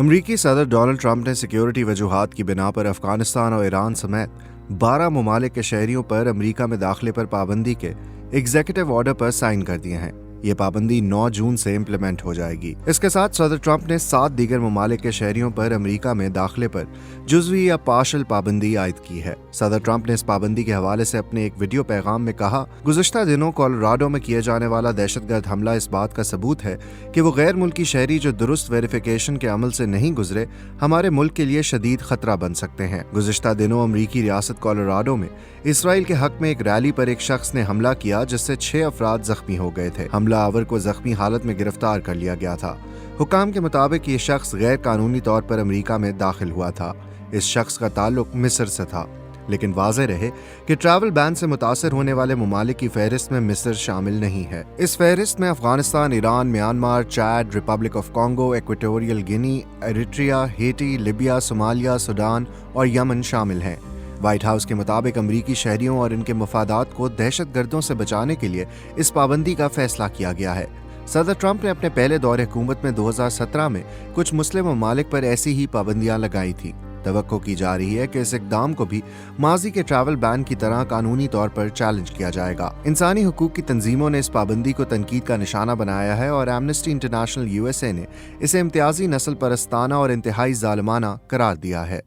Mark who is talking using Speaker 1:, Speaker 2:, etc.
Speaker 1: अमरीकी सदर Donald Trump ने सिक्योरिटी वजूहात की बिना पर अफगानिस्तान और ईरान समेत 12 ममालिक के शहरियों पर अमरीका में दाखिले पर पाबंदी के एग्जीक्यूटिव ऑर्डर पर साइन कर दिए हैं। ये पाबंदी 9 जून से इम्प्लीमेंट हो जाएगी। इसके साथ सदर ट्रंप ने 7 दीगर ममालिक के शहरियों पर अमरीका में दाखिले पर जुज़वी या पार्शल पाबंदी आयद की है। सदर ट्रंप ने इस पाबंदी के हवाले से अपने एक वीडियो पैगाम में कहा, गुज़िश्ता दिनों कोलोराडो में किए जाने वाला दहशतगर्द हमला इस बात का सबूत है कि वो गैर मुल्की शहरी जो दुरुस्त वेरिफिकेशन के अमल से नहीं गुजरे हमारे मुल्क के लिए शदीद खतरा बन सकते हैं। गुज़िश्ता दिनों अमरीकी रियासत कोलोराडो में इसराइल के हक में एक रैली पर एक शख्स ने हमला किया जिससे 6 अफराद जख्मी हो गए थे। हमला आवर को जख्मी हालत में गिरफ्तार कर लिया गया था। हुकाम के मुताबिक ये शख्स गैर कानूनी तौर पर अमरीका में दाखिल हुआ था। इस शख्स का ताल्लुक मिस्र से था, लेकिन वाज़ेह रहे कि ट्रैवल बैन से मुतासर होने वाले ममालिक की फहरिस्त में मिस्र शामिल नहीं है। इस फहरिस्त में Afghanistan, Iran, Myanmar, Chad, Republic of Congo, Equatorial Guinea, Eritrea, Hattie, Libya, Somalia, Sudan और यमन शामिल हैं। व्हाइट हाउस के मुताबिक अमरीकी शहरियों और इनके मफादात को दहशतगर्दों से बचाने के लिए इस पाबंदी का फैसला किया गया है। सदर ट्रंप ने अपने पहले दौरे हुकूमत में 2017 में कुछ मुस्लिम ममालिक पर ऐसी ही पाबंदियां लगाई थी। तवक्को की जा रही है कि इस इक़दाम को भी माजी के ट्रैवल बैन की तरह कानूनी तौर पर चैलेंज किया जाएगा। इंसानी हुकूक की तंजीमों ने इस पाबंदी को तनकीद का निशाना बनाया है और एमनेस्टी इंटरनेशनल USA ने इसे इम्तियाजी नस्ल परस्ताना और इंतहाई जालिमाना करार दिया है।